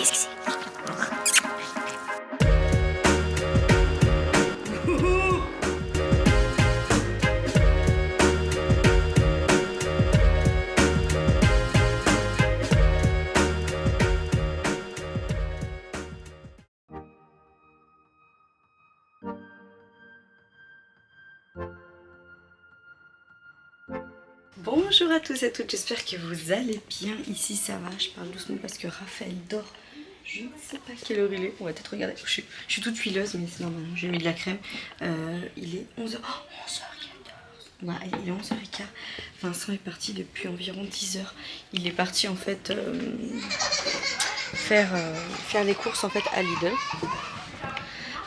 Qu'est-ce que c'est? Bonjour à tous et à toutes, j'espère que vous allez bien. Ici ça va, je parle doucement parce que Raphaël dort. Je ne sais pas quelle heure il est, on va peut-être regarder. Je suis toute huileuse mais c'est normal, j'ai mis de la crème. Il est 11h. Oh, 11h14. Ouais, il est 11h15. Vincent est parti depuis environ 10h. Il est parti en fait faire les courses en fait à Lidl.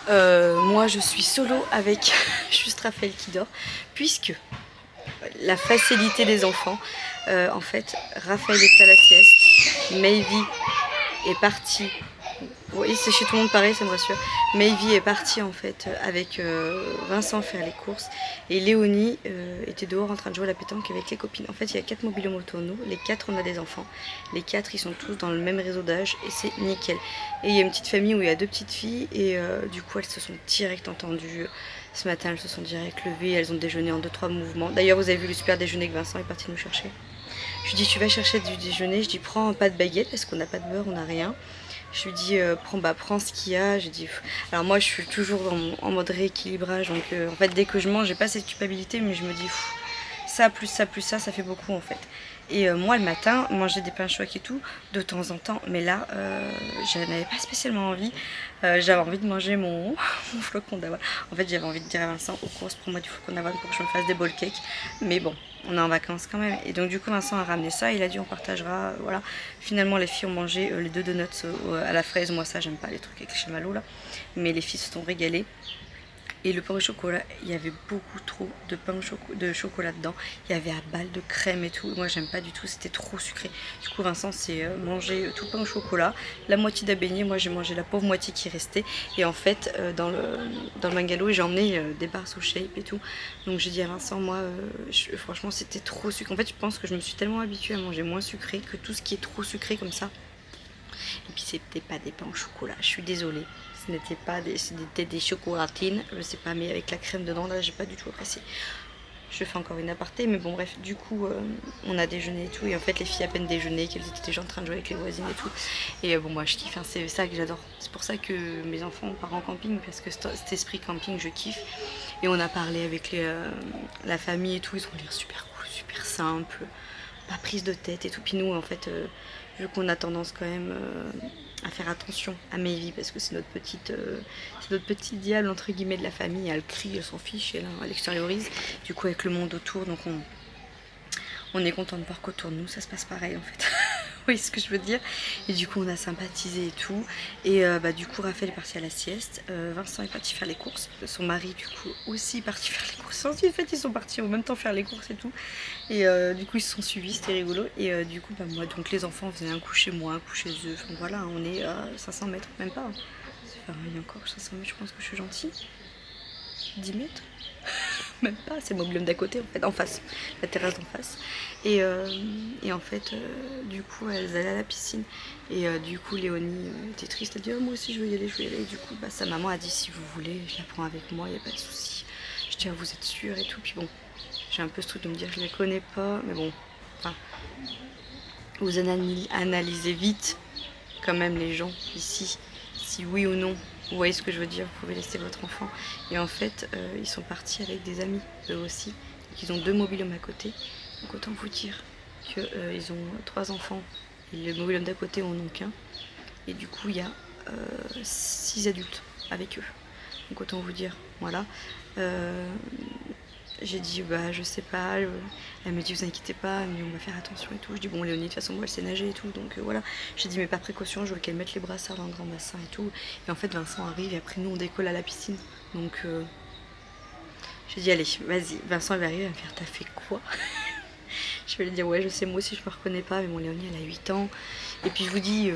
Moi je suis solo avec juste Raphaël qui dort, puisque la facilité des enfants, en fait Raphaël est à la sieste, Mayvi est partie, oui c'est chez tout le monde pareil, ça me rassure, Mayvi est partie en fait avec Vincent faire les courses et Léonie était dehors en train de jouer à la pétanque avec les copines. En fait il y a 4 mobilhomes autour de nous, les 4 on a des enfants, les 4 ils sont tous dans le même réseau d'âge et c'est nickel. Et il y a une petite famille où il y a 2 petites filles et du coup elles se sont direct entendues. Ce matin elles se sont direct levées, elles ont déjeuné en 2-3 mouvements. D'ailleurs vous avez vu le super déjeuner que Vincent est parti nous chercher. Je lui dis tu vas chercher du déjeuner, je dis prends pas de baguette parce qu'on n'a pas de beurre, on n'a rien. Je lui dis prends ce qu'il y a. Je dis alors moi je suis toujours en mode rééquilibrage, donc en fait dès que je mange j'ai pas cette culpabilité, mais je me dis ça plus ça plus ça fait beaucoup en fait. Et moi le matin manger des pains chocs et tout de temps en temps, mais là je n'avais pas spécialement envie. J'avais envie de manger mon flocon d'avoine. En fait j'avais envie de dire à Vincent aux courses prends-moi du flocon d'avoine pour que je me fasse des bol cakes, mais bon on est en vacances quand même. Et donc du coup Vincent a ramené ça, il a dit on partagera, voilà. Finalement les filles ont mangé les 2 donuts à la fraise, moi ça j'aime pas les trucs avec les chamallows là, mais les filles se sont régalées. Et le pain au chocolat, il y avait beaucoup trop de pain de chocolat dedans. Il y avait à balle de crème et tout. Moi, j'aime pas du tout, c'était trop sucré. Du coup, Vincent s'est mangé tout le pain au chocolat. La moitié d'un beignet, moi j'ai mangé la pauvre moitié qui restait. Et en fait, dans le bungalow, j'ai emmené des bars au shape et tout. Donc j'ai dit à Vincent, moi, franchement, c'était trop sucré. En fait, je pense que je me suis tellement habituée à manger moins sucré que tout ce qui est trop sucré comme ça. Et puis c'était pas des pains au chocolat, je suis désolée. Ce n'était pas c'était des chocolatines, je sais pas, mais avec la crème dedans, là j'ai pas du tout apprécié. Je fais encore une aparté, mais bon bref, du coup on a déjeuné et tout, et en fait les filles à peine déjeuné, qu'elles étaient déjà en train de jouer avec les voisines et tout. Et bon moi je kiffe, hein, c'est ça que j'adore. C'est pour ça que mes enfants partent en camping, parce que cet esprit camping je kiffe. Et on a parlé avec la famille et tout, ils ont l'air super cool, super simple, pas prise de tête et tout. Puis nous en fait, vu qu'on a tendance quand même à faire attention à Mayvi parce que c'est notre petite diable entre guillemets de la famille, elle crie, elle s'en fiche, elle extériorise. Du coup avec le monde autour, donc on est content de voir qu'autour de nous ça se passe pareil en fait. Oui, ce que je veux dire. Et du coup on a sympathisé et tout. Et du coup Raphaël est parti à la sieste, Vincent est parti faire les courses, son mari du coup aussi est parti faire les courses. Ensuite en fait ils sont partis en même temps faire les courses et tout. Et du coup ils se sont suivis, c'était rigolo. Et du coup moi donc les enfants faisaient un coup chez moi, un coup chez eux. Enfin voilà, on est à 500 mètres, même pas. Enfin il y a encore 500 mètres, je pense que je suis gentille. 10 mètres. Même pas, c'est le mobilium d'à côté en fait, en face, la terrasse d'en face. Et en fait, du coup, elles allaient à la piscine. Et du coup, Léonie était triste, elle dit oh, moi aussi je veux y aller, je veux y aller. Et du coup, sa maman a dit si vous voulez, je la prends avec moi, il n'y a pas de souci. Je dis ah, vous êtes sûre et tout. Puis bon, j'ai un peu ce truc de me dire je la connais pas, mais bon, enfin, vous analysez vite quand même les gens ici, si oui ou non. Vous voyez ce que je veux dire, vous pouvez laisser votre enfant. Et en fait, ils sont partis avec des amis, eux aussi. Donc, ils ont 2 mobilhomes à côté. Donc autant vous dire qu'ils ont 3 enfants. Et le mobilhome d'à côté en ont qu'un. Et du coup, il y a 6 adultes avec eux. Donc autant vous dire, voilà. J'ai dit bah je sais pas, elle me dit vous inquiétez pas, mais on va faire attention et tout. Je dis bon Léonie de toute façon moi elle sait nager et tout, donc voilà. J'ai dit mais pas précaution, je veux qu'elle mette les brassards dans le grand bassin et tout. Et en fait Vincent arrive et après nous on décolle à la piscine. Donc j'ai dit allez vas-y, Vincent il va arriver, il va me faire t'as fait quoi? Je vais lui dire ouais je sais moi aussi je me reconnais pas, mais bon Léonie elle a 8 ans. Et puis je vous dis,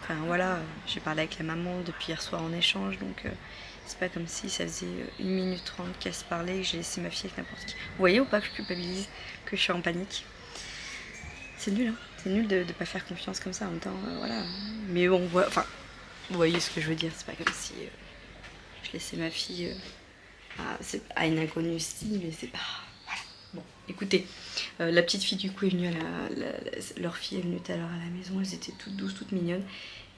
enfin voilà, j'ai parlé avec la maman depuis hier soir en échange, donc c'est pas comme si ça faisait 1 minute 30 qu'elle se parlait et que j'ai laissé ma fille avec n'importe qui. Vous voyez ou pas que je culpabilise, que je suis en panique? C'est nul hein. C'est nul de pas faire confiance comme ça en même temps, voilà. Mais bon, voilà, enfin, vous voyez ce que je veux dire, c'est pas comme si je laissais ma fille à une inconnue si, mais c'est pas... Voilà. Bon, écoutez, la petite fille du coup est venue, leur fille est venue tout à l'heure à la maison, elles étaient toutes douces, toutes mignonnes.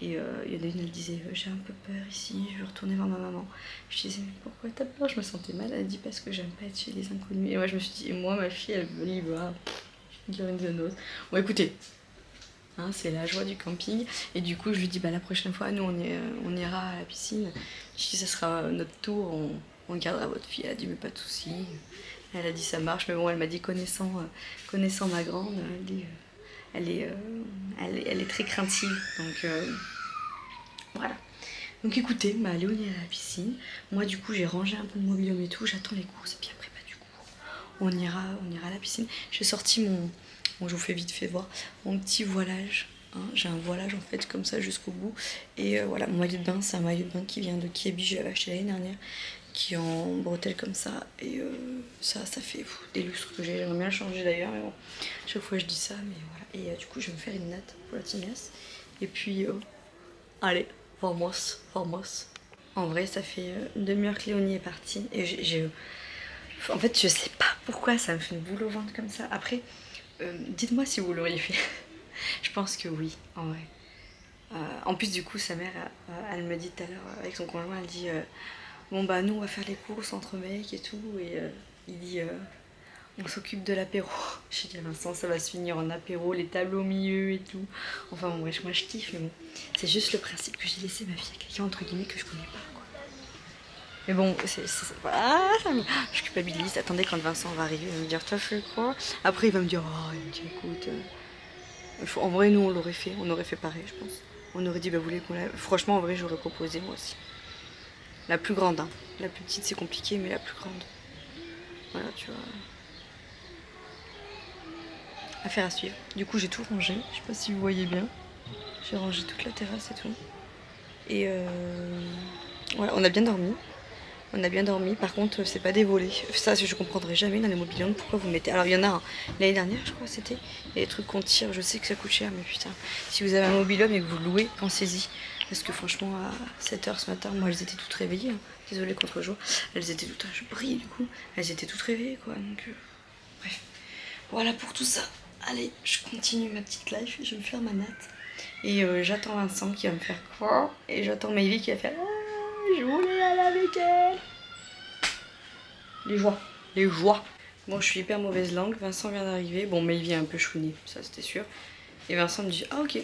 Et il y en a une, elle disait j'ai un peu peur ici, je veux retourner voir ma maman. Je disais mais pourquoi t'as peur? Je me sentais mal. Elle dit parce que j'aime pas être chez les inconnus. Et moi je me suis dit, et moi ma fille elle veut y voir. Dire une zoonose. Bon écoutez, hein, c'est la joie du camping. Et du coup je lui dis bah la prochaine fois nous on ira à la piscine. Je dis ça sera notre tour, on gardera votre fille. Elle a dit mais pas de soucis. Elle a dit ça marche, mais bon elle m'a dit connaissant ma grande, elle dit elle est très craintive, donc voilà. Donc écoutez, bah, Léo est à la piscine. Moi du coup j'ai rangé un peu de mobilium et tout, j'attends les courses et puis après bah, du coup on ira à la piscine. J'ai sorti bon je vous fais vite fait voir, mon petit voilage. Hein. J'ai un voilage en fait comme ça jusqu'au bout. Et voilà, mon maillot de bain, c'est un maillot de bain qui vient de Kiabi, je l'avais acheté l'année dernière, qui est en bretelle comme ça. Et ça fait des lustres que j'aimerais bien changer d'ailleurs, mais bon, chaque fois je dis ça, mais voilà. Et du coup je vais me faire une natte pour la tignesse. Et puis allez, vamos. En vrai ça fait une demi-heure que Léonie est partie. Et en fait je sais pas pourquoi ça me fait une boule au ventre comme ça. Après, dites-moi si vous l'auriez fait. Je pense que oui, en vrai. En plus du coup sa mère, elle me dit tout à l'heure avec son conjoint, elle dit bon bah nous on va faire les courses entre mecs et tout. Et il dit on s'occupe de l'apéro. J'ai dit à Vincent ça va se finir en apéro, les tables au milieu et tout. Enfin bon bref, moi je kiffe, mais bon. C'est juste le principe que j'ai laissé ma fille à quelqu'un entre guillemets que je connais pas quoi. Mais bon, je culpabilise. Attendez quand Vincent va arriver, il va me dire t'as fait quoi? Après il va me dire oh il me dit écoute... En vrai, nous, on l'aurait fait. On aurait fait pareil, je pense. On aurait dit, bah, vous voulez qu'on la... Franchement, en vrai, j'aurais proposé, moi aussi. La plus grande, hein. La plus petite, c'est compliqué, mais la plus grande. Voilà, tu vois. Affaire à suivre. Du coup, j'ai tout rangé. Je sais pas si vous voyez bien. J'ai rangé toute la terrasse et tout. Et voilà, on a bien dormi. Par contre, c'est pas des volets. Ça, je comprendrai jamais dans les mobil-homes. Pourquoi vous mettez... Alors, il y en a un. L'année dernière, je crois, c'était. Il y a des trucs qu'on tire. Je sais que ça coûte cher, mais putain. Si vous avez un mobil-home et que vous le louez, pensez-y. Parce que franchement, à 7h ce matin, moi, elles étaient toutes réveillées. Hein. Désolée contre jour. Elles étaient toutes... Je brille, du coup. Elles étaient toutes réveillées, quoi. Donc, bref. Voilà pour tout ça. Allez, je continue ma petite life. Je vais me faire ma natte. Et j'attends Vincent qui va me faire quoi. Et j'attends Maëvie qui va faire... Je voulais aller avec elle. Les joies. Bon, je suis hyper mauvaise langue. Vincent vient d'arriver. Bon, Maëvie est un peu chouinée, ça c'était sûr. Et Vincent me dit ah ok.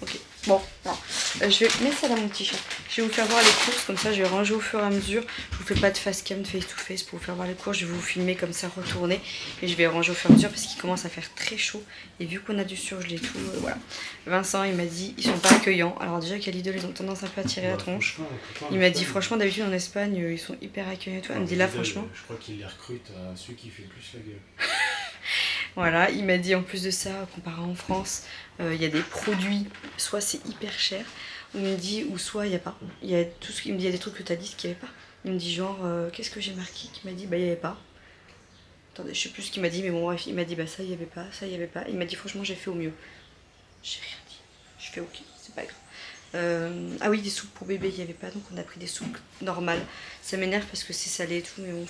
Ok. Bon, non. Je vais mettre ça dans mon petit chat. Je vais vous faire voir les courses, comme ça je vais ranger au fur et à mesure. Je vous fais pas de face cam, de face to face pour vous faire voir les courses. Je vais vous filmer comme ça, retourner. Et je vais ranger au fur et à mesure parce qu'il commence à faire très chaud. Et vu qu'on a du surgelé et tout, voilà. Vincent, il m'a dit, ils sont pas accueillants. Alors déjà qu'à Lidl, ils ont tendance un peu à tirer la tronche. Il m'a dit, franchement, d'habitude en Espagne, ils sont hyper accueillants et tout. Il me dit là, franchement. Je crois qu'il les recrute à celui qui fait le plus la gueule. Voilà, il m'a dit en plus de ça, comparé en France, il y a des produits, soit c'est hyper cher, ou il me dit, ou soit il n'y a pas. Il y a tout ce qu'il me dit, il y a des trucs que tu as dit qu'il n'y avait pas. Il me dit genre, qu'est-ce que j'ai marqué? Qui m'a dit, bah il n'y avait pas. Attendez, je sais plus ce qu'il m'a dit, mais bon bref, il m'a dit, bah ça il n'y avait pas, ça il n'y avait pas. Il m'a dit, franchement, j'ai fait au mieux. J'ai rien dit. Je fais ok, c'est pas grave. Ah oui, des soupes pour bébé, il n'y avait pas, donc on a pris des soupes normales. Ça m'énerve parce que c'est salé et tout, mais bon,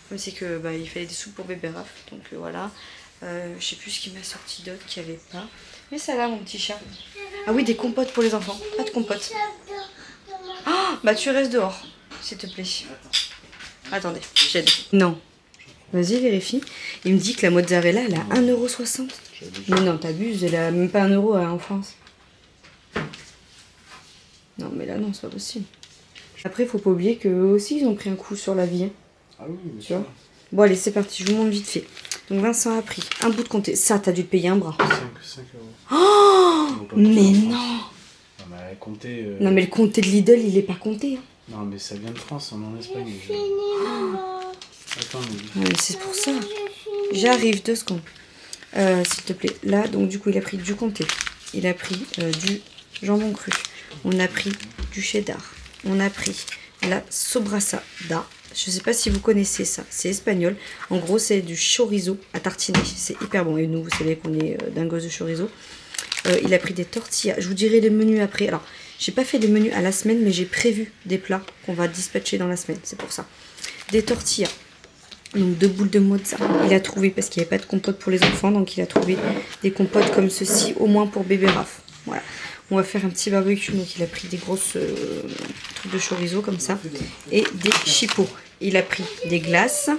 comme c'est que bah, il fallait des soupes pour bébé Raph, donc voilà. Je sais plus ce qu'il m'a sorti d'autre qu'il n'y avait pas. Mais ça là mon petit chat. Ah oui, des compotes pour les enfants. Pas de compote. Ah, bah tu restes dehors, s'il te plaît. Attendez, j'aide. Non. Vas-y, vérifie. Il me dit que la mozzarella, elle a 1,60 €. Mais non, t'abuses, elle a même pas 1 € en France. Non, mais là, non, c'est pas possible. Après, faut pas oublier qu'eux aussi, ils ont pris un coup sur la vie. Hein. Ah oui, bien tu sûr. vois. Bon, allez, c'est parti, je vous montre vite fait. Donc, Vincent a pris un bout de comté. Ça, t'as dû te payer un bras. 5 €. Oh, mais non. Non, mais compter, Non, mais le comté de Lidl, il est pas compté. Hein. Non, mais ça vient de France, on est en Espagne. Attends, mais c'est pour ça. J'arrive, 2 secondes. S'il te plaît. Là, donc, du coup, il a pris du comté. Il a pris du jambon cru. On a pris du cheddar. On a pris la sobrassada. Je sais pas si vous connaissez ça, c'est espagnol. En gros, c'est du chorizo à tartiner. C'est hyper bon. Et nous, vous savez qu'on est dingos de chorizo. Il a pris des tortillas. Je vous dirai les menus après. Alors, j'ai pas fait des menus à la semaine, mais j'ai prévu des plats qu'on va dispatcher dans la semaine. C'est pour ça. Des tortillas. Donc 2 boules de mozza. Il a trouvé, parce qu'il n'y avait pas de compote pour les enfants, donc il a trouvé des compotes comme ceci, au moins pour bébé Raph. Voilà. On va faire un petit barbecue, donc il a pris des grosses trucs de chorizo comme ça. Et des chipots. Il a pris des glaces.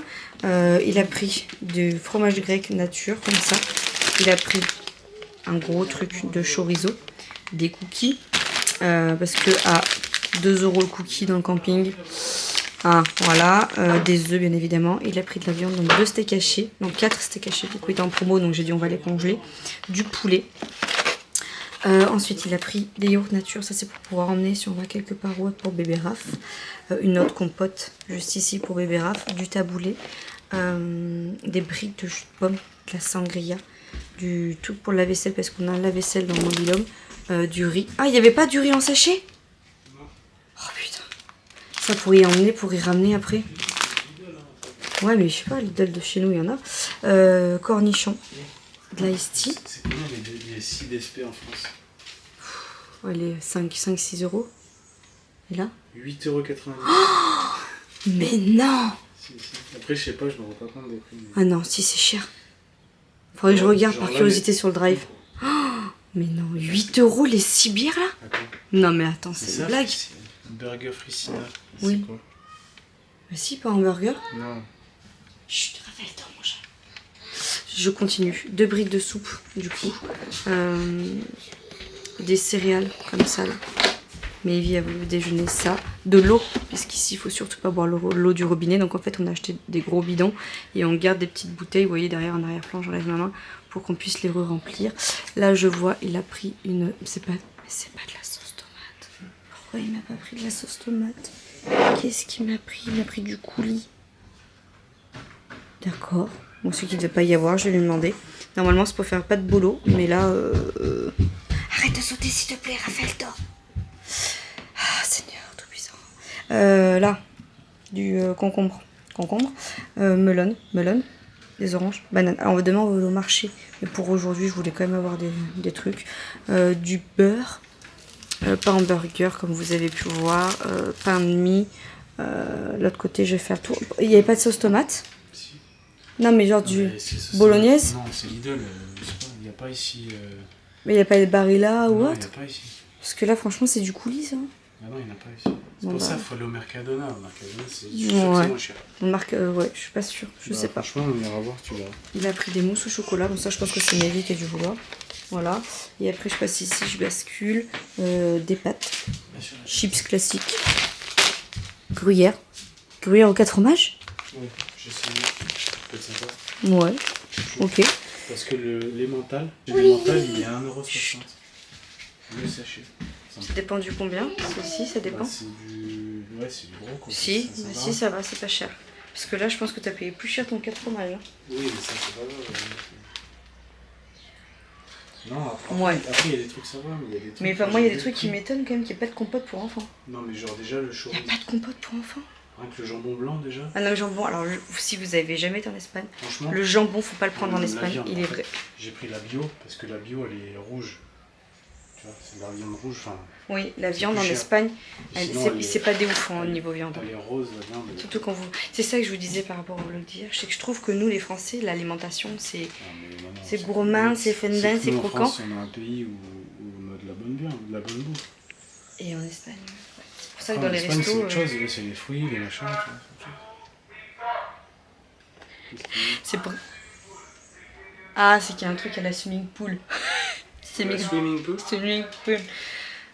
Il a pris du fromage grec nature, comme ça. Il a pris un gros truc de chorizo. Des cookies. Parce que à 2 € le cookie dans le camping. Ah, voilà, des œufs bien évidemment. Il a pris de la viande, donc 2 steaks hachés, donc 4 steaks hachés, du coup il était en promo, donc j'ai dit on va les congeler. Du poulet. Ensuite il a pris des yaourts nature, ça c'est pour pouvoir emmener si on va quelque part ou autre pour bébé Raph. Une autre compote juste ici pour bébé Raph, du taboulé, des briques de jus de pomme, de la sangria, du tout pour la vaisselle parce qu'on a un lave-vaisselle dans mon mobil-homme, du riz. Ah, il n'y avait pas du riz en sachet? Oh putain. Ça pour y emmener, pour y ramener après. Ouais, mais je sais pas, Lidl de chez nous, il y en a. Cornichons, de la iced tea. C'est combien les 6 DSP en France? Ouais, les 5-6 €. Et là 8,90 €. Mais non! Si, si. Après, je sais pas, je me rends pas compte des prix. Mais... Ah non, si c'est cher. Faudrait que je regarde par curiosité sur le drive. Oh, mais non, 8 € les 6 bières là? Attends. Non mais attends, c'est une blague. Burger Frissina. Oui. C'est quoi? Mais si, pas un burger. Non. Chut, rappelle-toi mon chat. Je continue. 2 briques de soupe, du coup. Des céréales, comme ça là. Mais Evie a voulu déjeuner ça. De l'eau, puisqu'ici il faut surtout pas boire l'eau du robinet. Donc en fait on a acheté des gros bidons et on garde des petites bouteilles. Vous voyez derrière en arrière-plan, j'enlève ma main pour qu'on puisse les re-remplir. Là je vois, il a pris une... C'est pas de la sauce tomate. Pourquoi il m'a pas pris de la sauce tomate? Qu'est-ce qu'il m'a pris? Il m'a pris du coulis. D'accord. Bon, ce qu'il ne devait pas y avoir, je vais lui demander. Normalement c'est pour faire pas de boulot, mais là... Arrête de sauter s'il te plaît, Raphaël, dors. Ah, Seigneur tout-puissant. Là, du concombre. Melon, des oranges, bananes. Alors demain on va au marché, mais pour aujourd'hui je voulais quand même avoir des trucs. Du beurre, pain en burger comme vous avez pu voir, pain de mie. L'autre côté je vais faire tout. Il n'y avait pas de sauce tomate? Si. Non mais genre du bolognaise? Non, c'est Lidl, je sais pas, il n'y a pas ici... Mais il n'y a pas de Barilla ou non, autre? il n'y a pas ici. Parce que là franchement c'est du coulis ça. Ah non, il n'y en a pas ici. C'est Bon, pour bah. ça qu'il faut aller au Mercadona. Mercadona, c'est Ouais. moins cher. Ouais, je suis pas sûre, je sais pas. Franchement, on ira voir, tu verras. Il a pris des mousses au chocolat, donc ça je pense que c'est Maëlie qui a dû vouloir. Voilà. Et après je passe ici, je bascule. Des pâtes. Chips classiques. Gruyère. Gruyère aux 4 fromages? Oui, j'ai essayé. Peut-être sympa. Ouais. Ok. Parce que l'emmental, il est à 1,60 €. Le sachet. Ça dépend du combien? Ceci, ça dépend. Bah, c'est du... Ouais, c'est du gros quoi. Si, bah, si ça va, c'est pas cher. Parce que là je pense que t'as payé plus cher ton 4 fromages. Hein. Oui, mais ça c'est pas grave. Non, après, Ouais. Après il y a des trucs ça va, mais il y a des trucs... Mais enfin, moi il y a des trucs qui m'étonnent quand même qu'il n'y ait pas de compote pour enfants. Non mais genre déjà le Il chorizo... n'y a pas de compote pour enfants? Rien que le jambon blanc déjà. Ah non, le jambon, alors si vous avez jamais été en Espagne, Franchement... le jambon faut pas le prendre en la Espagne, viande, il en est fait, vrai. J'ai pris la bio, parce que la bio elle est rouge. Tu vois, c'est de la viande rouge, enfin... Oui, la c'est viande plus en cher. Espagne, Sinon, c'est pas des ouf au niveau viande. Elle est rose la viande. Surtout quand vous... C'est ça que je vous disais par rapport au vlog d'hier, c'est que je trouve que nous les Français, l'alimentation c'est gourmand, c'est fondant, c'est croquant. En France, on a un pays où on a de la bonne viande, de la bonne bouffe. Et en Espagne, ouais. C'est pour ça que Après, dans les Espagne, restos... c'est autre chose, c'est les fruits, les machins, tu vois, C'est pour... Ah, c'est qu'il y a un truc à la swimming pool. swimming pool. Swimming pool.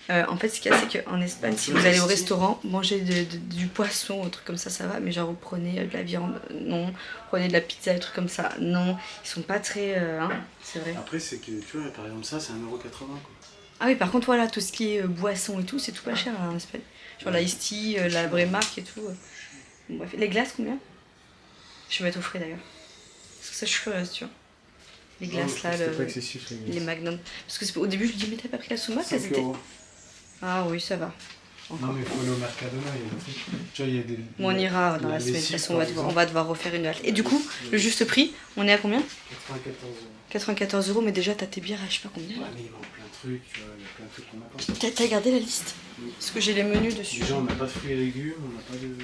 En fait, ce qu'il y a, c'est qu'en Espagne, si vous allez au restaurant, manger du poisson, ou un truc comme ça va. Mais genre, vous prenez de la viande, non. Vous prenez de la pizza, des trucs comme ça, non. Ils sont pas très... hein, c'est vrai. Après, c'est que, tu vois, par exemple, ça, c'est 1,80 € quoi. Ah oui, par contre, voilà, tout ce qui est boisson et tout, c'est tout pas cher là, en Espagne. Genre la iced tea, la vraie marque et tout. Bon, bref. Les glaces, combien? Je vais mettre au frais d'ailleurs. Parce que ça, je suis curieuse, tu vois. Les glaces là, pas excessif, les magnums. Parce que au début, je me dis, mais t'as pas pris la soumac? 5 €. Ah oui, ça va. encore. Non mais il faut aller au Mercadona, il y a des trucs. Tu vois, il y a des... Bon, on ira dans la semaine, de toute façon on va devoir refaire une halte. Et du coup, le juste prix, on est à combien? 94 €. 94 €, mais déjà t'as tes bières à je sais pas combien. Ouais, mais il manque plein de trucs, tu vois, il y a plein de trucs qu'on n'a pas. T'as regardé la liste? Oui. Parce que j'ai les menus dessus. Déjà, on n'a pas de fruits et légumes, on n'a pas de...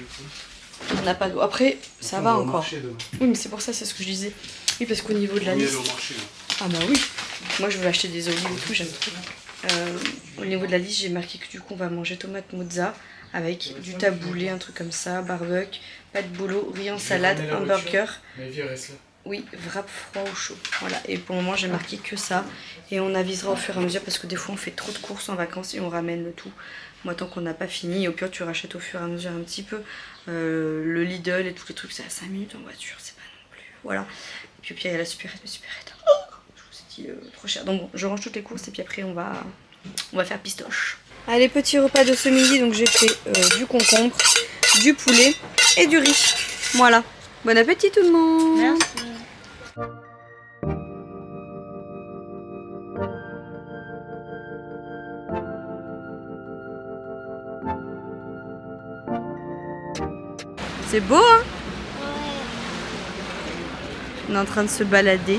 On n'a pas d'eau. Après, ça Enfin, va on au encore. marché demain. Oui, mais c'est pour ça, c'est ce que je disais. Oui, parce qu'au niveau de la On y liste. est au marché, là. Ah bah oui. Moi, je veux acheter des olives et tout, j'aime trop. Au niveau de la liste, j'ai marqué que du coup, on va manger tomate mozza avec du taboulé, un truc comme ça, barbecue, pâte bolo, riz en salade, hamburger. La vie reste là. Oui, wrap froid ou chaud. Voilà, et pour le moment, j'ai marqué que ça. Et on avisera au fur et à mesure parce que des fois, on fait trop de courses en vacances et on ramène le tout. Moi, tant qu'on n'a pas fini, au pire, tu rachètes au fur et à mesure un petit peu. Le Lidl et tous les trucs, c'est à 5 minutes en voiture, c'est pas non plus. Voilà. Et puis, au pire, il y a la supérette, mais supérette. Je vous ai dit trop cher. Donc, bon, je range toutes les courses et puis après, on va faire pistoche. Allez, petit repas de ce midi. Donc, j'ai fait du concombre, du poulet et du riz. Voilà. Bon appétit, tout le monde. Merci. C'est beau, hein? On est en train de se balader.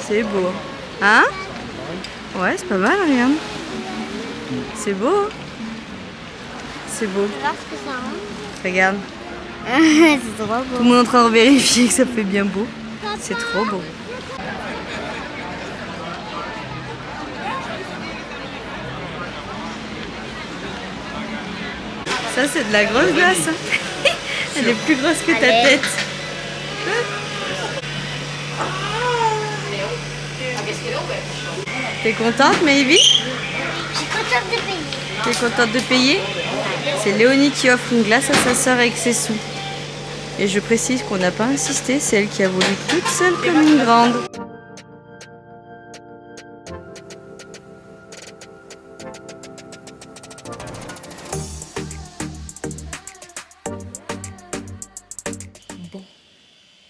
C'est beau. Hein? Ouais, c'est pas mal, regarde. C'est beau, hein? C'est beau. Voir ce que ça rend. Regarde. C'est trop Tout beau. le monde est en train de vérifier que ça fait bien beau. C'est trop beau. Ça, c'est de la grosse glace. Elle est plus grosse que ta Allez. tête. T'es contente, Mayvi? Je suis contente de payer. T'es contente de payer? C'est Léonie qui offre une glace à sa sœur avec ses sous. Et je précise qu'on n'a pas insisté, c'est elle qui a voulu toute seule comme une grande. Bon,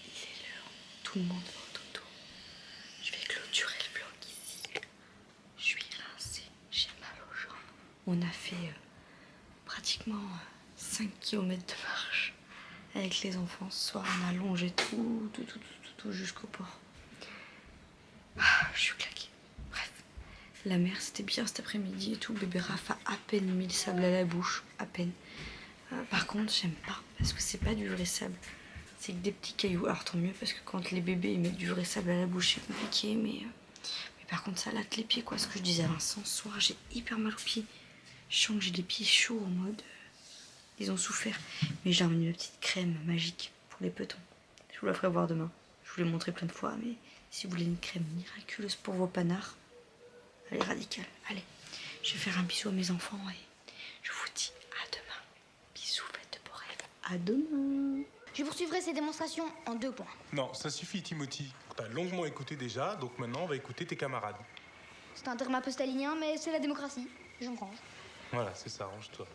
il est l'heure, tout le monde va au dodo. Je vais clôturer le vlog ici. Je suis rincée, j'ai mal aux jambes. On a fait pratiquement 5 km de marche avec les enfants. Ce soir, on a longé tout jusqu'au port. Ah, je suis claquée. Bref, la mer c'était bien cet après-midi et tout. Bébé Raph a à peine mis le sable à la bouche, à peine. Par contre, j'aime pas parce que c'est pas du vrai sable. C'est que des petits cailloux. Alors tant mieux parce que quand les bébés ils mettent du vrai sable à la bouche, c'est compliqué. Mais par contre, ça latte les pieds quoi. Ce que je disais à Vincent, ce soir, j'ai hyper mal aux pieds. Je sens que j'ai les pieds chauds en mode. Ils ont souffert. Mais j'ai ramené ma petite crème magique pour les petons. Je vous la ferai voir demain. Je vous l'ai montré plein de fois. Mais si vous voulez une crème miraculeuse pour vos panards, elle est radicale. Allez, je vais faire un bisou à mes enfants et je vous dis à demain. Bisous, faites de beaux rêves. À demain. Je poursuivrai ces démonstrations en 2 points. Non, ça suffit, Timothy. T'as longuement écouté déjà, donc maintenant on va écouter tes camarades. C'est un terme un peu stalinien, mais c'est la démocratie. Je me range. Voilà, c'est ça, range-toi.